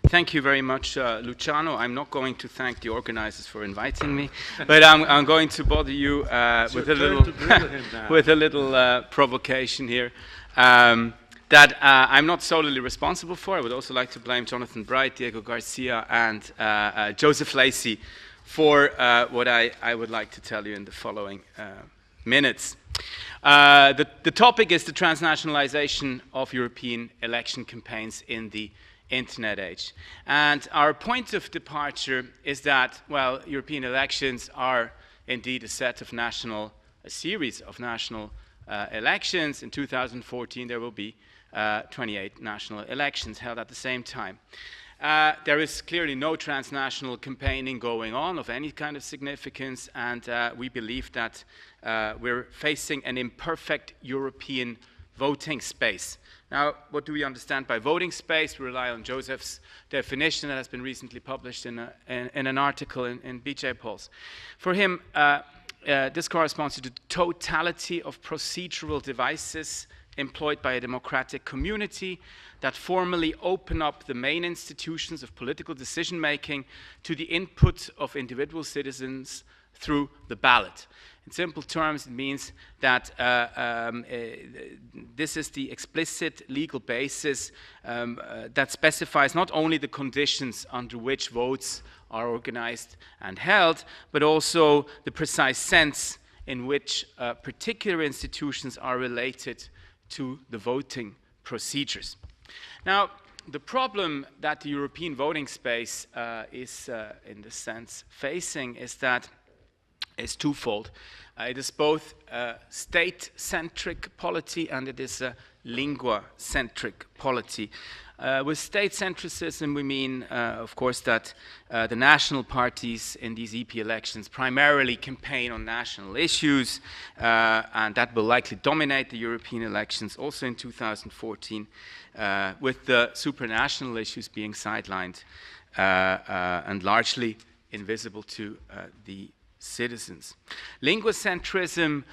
Thank you very much, Luciano. I'm not going to thank the organizers for inviting me, but I'm going to bother you with a little provocation here that I'm not solely responsible for. I would also like to blame Jonathan Bright, Diego Garcia, and Joseph Lacey for what I would like to tell you in the following minutes. The topic is the transnationalization of European election campaigns in the Internet age. And our point of departure is that, well, European elections are indeed a series of national elections. In 2014, there will be 28 national elections held at the same time. There is clearly no transnational campaigning going on of any kind of significance, and we believe that we're facing an imperfect European voting space. Now, what do we understand by voting space? We rely on Joseph's definition that has been recently published in an article in BJ Polls. For him, this corresponds to the totality of procedural devices employed by a democratic community that formally open up the main institutions of political decision-making to the input of individual citizens through the ballot. In simple terms, it means that this is the explicit legal basis that specifies not only the conditions under which votes are organized and held, but also the precise sense in which particular institutions are related to the voting procedures. Now, the problem that the European voting space is, in this sense, facing is twofold. It is both a state-centric polity and it is a lingua-centric polity. With state-centricism, we mean, of course, that the national parties in these EP elections primarily campaign on national issues, and that will likely dominate the European elections also in 2014, with the supranational issues being sidelined and largely invisible to the citizens. Linguocentrism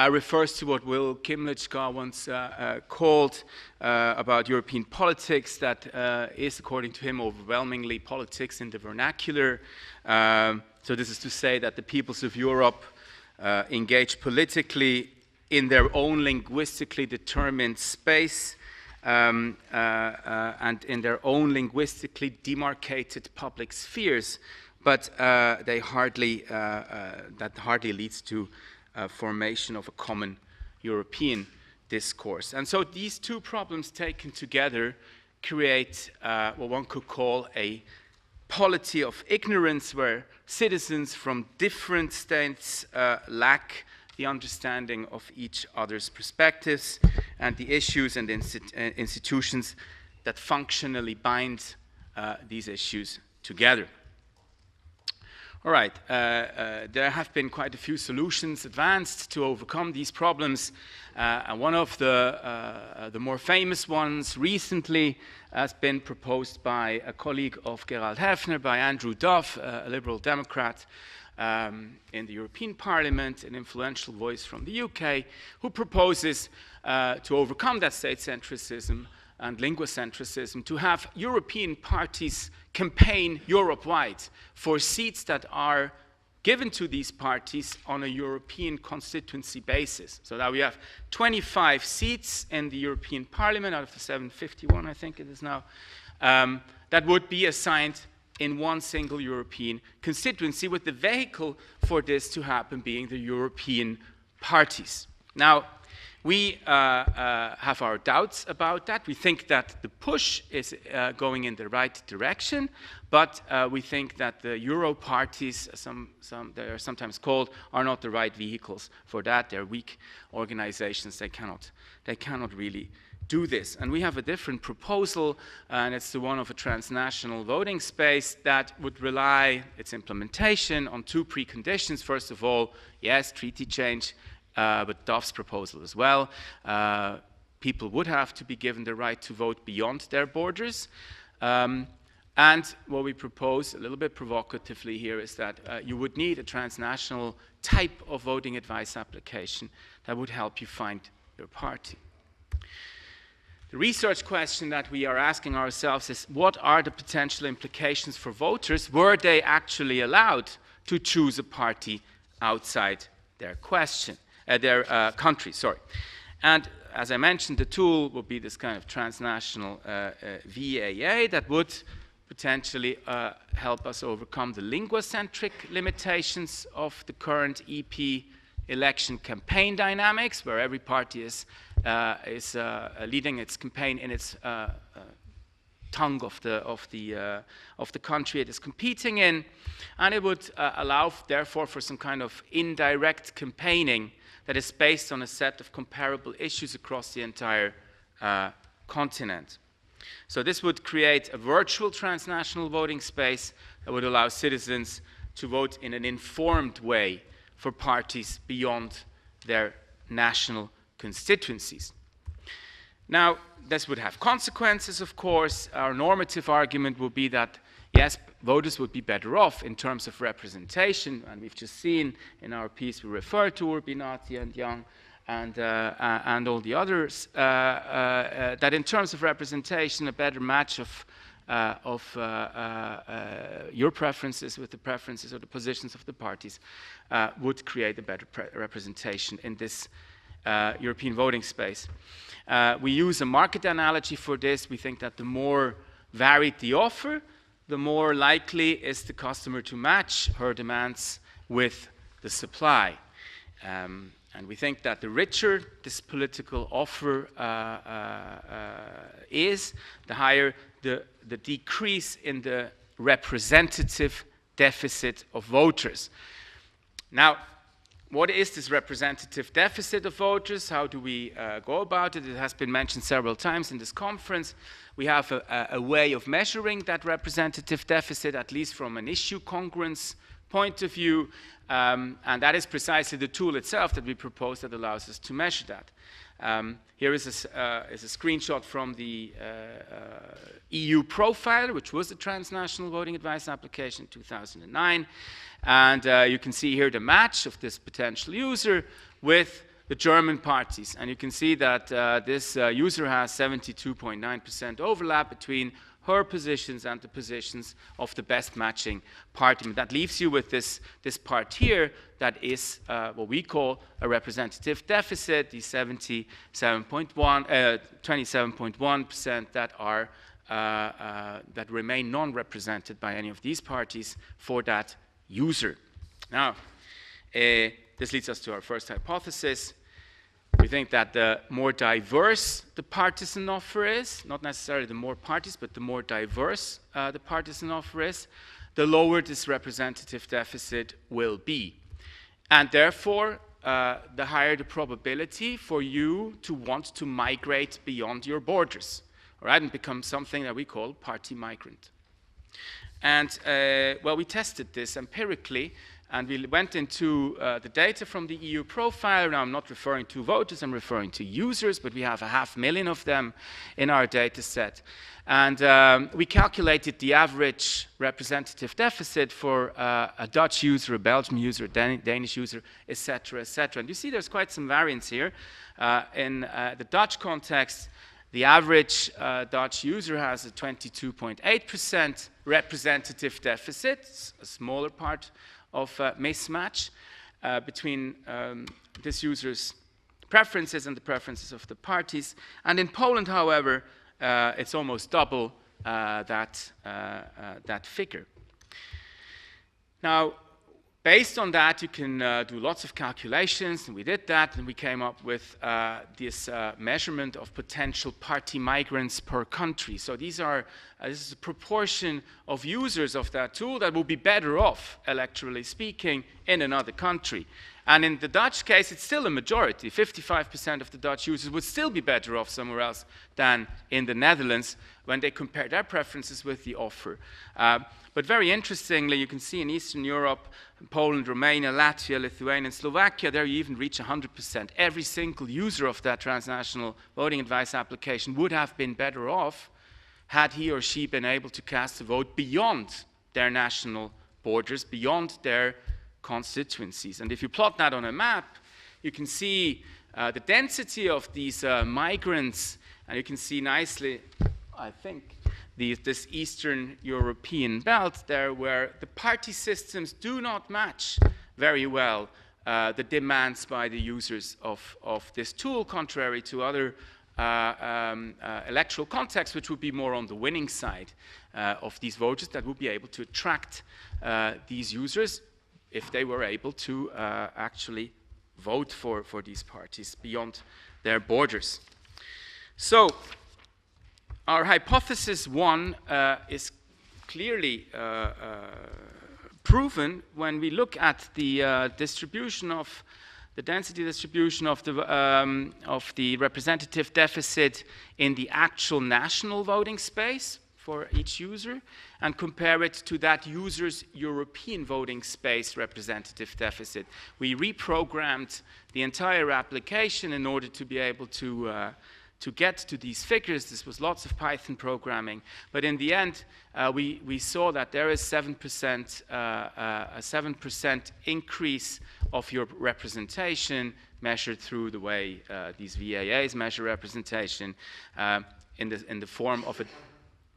refers to what Will Kymlicka once called about European politics, that is, according to him, overwhelmingly politics in the vernacular. So this is to say that the peoples of Europe engage politically in their own linguistically determined space and in their own linguistically demarcated public spheres, but that hardly leads to formation of a common European discourse. And so these two problems taken together create what one could call a polity of ignorance, where citizens from different states lack the understanding of each other's perspectives and the issues and institutions that functionally bind these issues together. All right, there have been quite a few solutions advanced to overcome these problems. And one of the more famous ones recently has been proposed by a colleague of Gerald Häfner, by Andrew Duff, a Liberal Democrat in the European Parliament, an influential voice from the UK, who proposes to overcome that state-centricism and linguocentrism, to have European parties campaign Europe-wide for seats that are given to these parties on a European constituency basis. So that we have 25 seats in the European Parliament out of the 751, I think it is now, that would be assigned in one single European constituency, with the vehicle for this to happen being the European parties. Now, we have our doubts about that. We think that the push is going in the right direction, but we think that the Euro parties, they are sometimes called, are not the right vehicles for that. They're weak organizations. They cannot really do this. And we have a different proposal, and it's the one of a transnational voting space that would rely its implementation on two preconditions. First of all, yes, treaty change, but Duff's proposal as well. People would have to be given the right to vote beyond their borders. And what we propose, a little bit provocatively here, is that you would need a transnational type of voting advice application that would help you find your party. The research question that we are asking ourselves is, what are the potential implications for voters were they actually allowed to choose a party outside their country? And as I mentioned, the tool would be this kind of transnational VAA that would potentially help us overcome the linguocentric limitations of the current EP election campaign dynamics, where every party is leading its campaign in its tongue of the country it is competing in, and it would allow, therefore, for some kind of indirect campaigning that is based on a set of comparable issues across the entire continent. So this would create a virtual transnational voting space that would allow citizens to vote in an informed way for parties beyond their national constituencies. Now, this would have consequences, of course. Our normative argument would be that, yes, voters would be better off in terms of representation, and we've just seen in our piece we referred to Urbinati and Young and all the others, that in terms of representation, a better match of your preferences with the preferences or the positions of the parties would create a better representation in this European voting space. We use a market analogy for this. We think that the more varied the offer, the more likely is the customer to match her demands with the supply. And we think that the richer this political offer is, the higher the decrease in the representative deficit of voters. Now, what is this representative deficit of voters? How do we go about it? It has been mentioned several times in this conference. We have a way of measuring that representative deficit, at least from an issue congruence point of view, and that is precisely the tool itself that we propose that allows us to measure that. Here is a screenshot from the EU Profiler, which was the transnational voting advice application in 2009. And you can see here the match of this potential user with the German parties. And you can see that this user has 72.9% overlap between her positions and the positions of the best matching party. And that leaves you with this part here that is what we call a representative deficit, the 27.1% that are that remain non-represented by any of these parties for that user. Now, this leads us to our first hypothesis. We think that the more diverse the partisan offer is, not necessarily the more parties, but the more diverse the partisan offer is, the lower this representative deficit will be. And therefore, the higher the probability for you to want to migrate beyond your borders, all right, and become something that we call party migrant. And, well, we tested this empirically, and we went into the data from the EU Profiler. Now, I'm not referring to voters, I'm referring to users, but we have 500,000 of them in our data set. And we calculated the average representative deficit for a Dutch user, a Belgian user, a Danish user, etc., etc. And you see there's quite some variance here. In the Dutch context, the average Dutch user has a 22.8% representative deficit, a smaller part of mismatch between this user's preferences and the preferences of the parties. And in Poland, however, it's almost double that figure. Now, based on that, you can do lots of calculations, and we did that, and we came up with this measurement of potential party migrants per country. So this is a proportion of users of that tool that will be better off, electorally speaking, in another country. And in the Dutch case, it's still a majority. 55% of the Dutch users would still be better off somewhere else than in the Netherlands when they compare their preferences with the offer. But very interestingly, you can see in Eastern Europe, Poland, Romania, Latvia, Lithuania, and Slovakia, there you even reach 100%. Every single user of that transnational voting advice application would have been better off had he or she been able to cast a vote beyond their national borders, beyond their constituencies. And if you plot that on a map, you can see the density of these migrants, and you can see nicely, I think, this Eastern European belt there, where the party systems do not match very well the demands by the users of this tool, contrary to other electoral contexts, which would be more on the winning side of these voters, that would be able to attract these users if they were able to actually vote for these parties beyond their borders. So our hypothesis one is clearly proven when we look at the distribution of the density distribution of the representative deficit in the actual national voting space for each user, and compare it to that user's European voting space representative deficit. We reprogrammed the entire application in order to be able to get to these figures. This was lots of Python programming, but in the end, we saw that there is a 7% increase of your representation measured through the way these VAAs measure representation in the form of a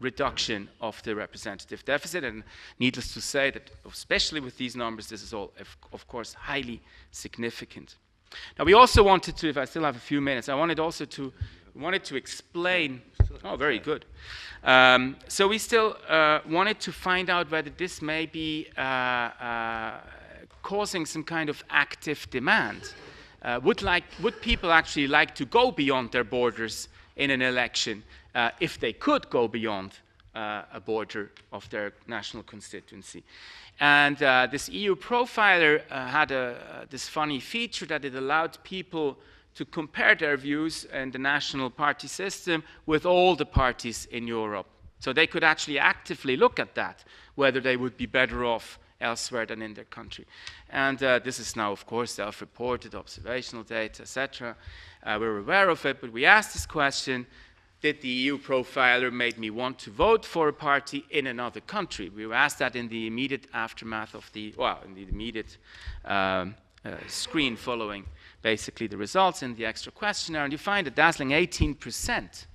reduction of the representative deficit. And needless to say that, especially with these numbers, this is all, of course, highly significant. Now, we also wanted to, if I still have a few minutes, I wanted also to explain, oh, very good. So we still wanted to find out whether this may be causing some kind of active demand. Would people actually like to go beyond their borders in an election if they could go beyond a border of their national constituency? And this EU profiler had this funny feature that it allowed people to compare their views in the national party system with all the parties in Europe. So they could actually actively look at that, whether they would be better off elsewhere than in their country. And this is now, of course, self-reported, observational data, etc. We're aware of it, but we asked this question: did the EU profiler make me want to vote for a party in another country? We were asked that in the immediate aftermath of the, well, in the immediate screen following basically the results in the extra questionnaire, and you find a dazzling 18%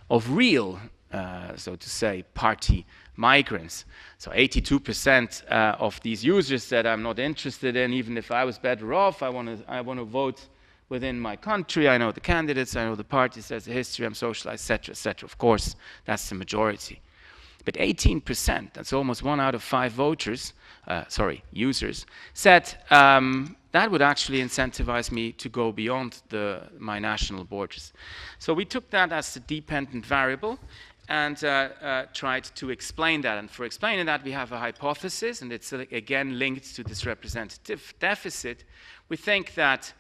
of real, so to say, party migrants. So 82% of these users said, I'm not interested in, even if I was better off, I want to vote within my country. I know the candidates, I know the parties, there's a history, I'm socialized, etc., etc. Of course, that's the majority. But 18%, that's almost 1 out of 5 voters, users, said that would actually incentivize me to go beyond my national borders. So we took that as the dependent variable and tried to explain that. And for explaining that, we have a hypothesis, and it's again linked to this representative deficit. We think that,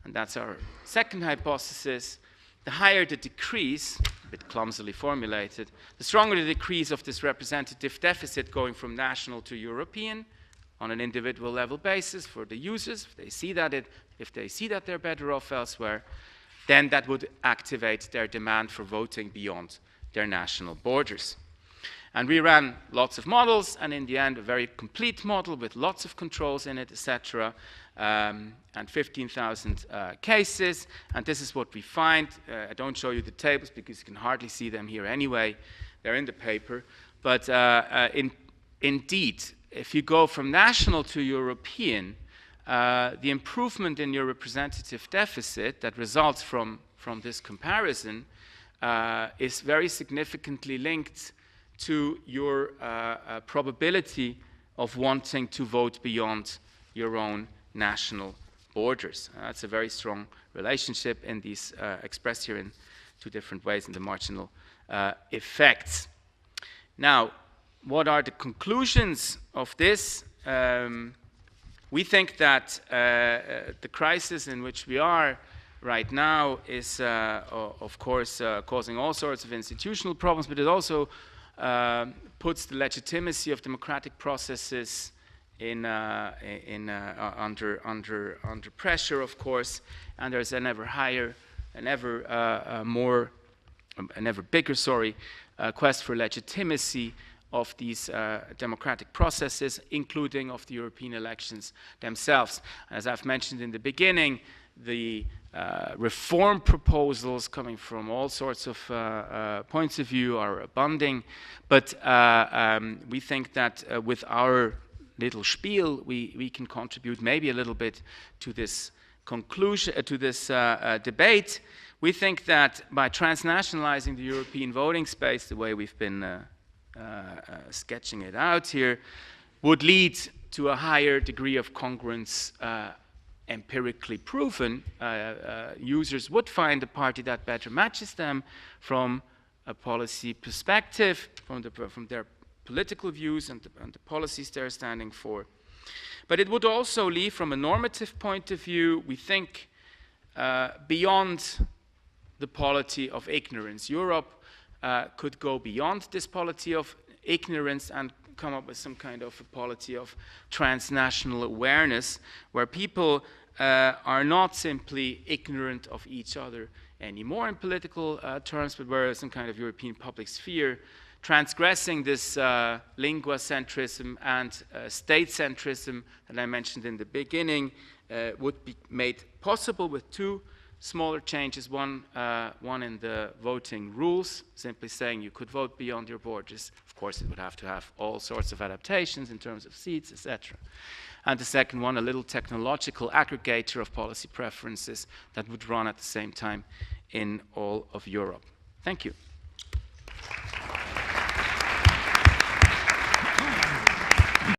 and that's our second hypothesis, the higher the decrease, a bit clumsily formulated, the stronger the decrease of this representative deficit going from national to European on an individual level basis for the users. If they see that they're better off elsewhere, then that would activate their demand for voting beyond their national borders. And we ran lots of models, and in the end, a very complete model with lots of controls in it, etc., and 15,000 cases. And this is what we find. I don't show you the tables because you can hardly see them here anyway. They're in the paper. But indeed, if you go from national to European, the improvement in your representative deficit that results from this comparison is very significantly linked to your probability of wanting to vote beyond your own national borders. That's a very strong relationship in these, expressed here in 2 different ways in the marginal effects. Now, what are the conclusions of this? We think that the crisis in which we are right now is, of course, causing all sorts of institutional problems, but it also puts the legitimacy of democratic processes under pressure, of course, and there's an ever higher, an ever bigger, quest for legitimacy of these democratic processes, including of the European elections themselves. As I've mentioned in the beginning, the reform proposals coming from all sorts of points of view are abounding, but we think that with our little spiel, we can contribute maybe a little bit to this conclusion, to this debate. We think that by transnationalizing the European voting space, the way we've been sketching it out here, would lead to a higher degree of congruence, empirically proven. Users would find a party that better matches them from a policy perspective, from their political views and the policies they're standing for. But it would also leave, from a normative point of view, we think, beyond the polity of ignorance. Europe could go beyond this polity of ignorance and come up with some kind of a polity of transnational awareness, where people are not simply ignorant of each other anymore in political terms, but where some kind of European public sphere, transgressing this lingua-centrism and state-centrism that I mentioned in the beginning, would be made possible with two smaller changes. One in the voting rules, simply saying you could vote beyond your borders. Of course, it would have to have all sorts of adaptations in terms of seats, etc. And the second one, a little technological aggregator of policy preferences that would run at the same time in all of Europe. Thank you.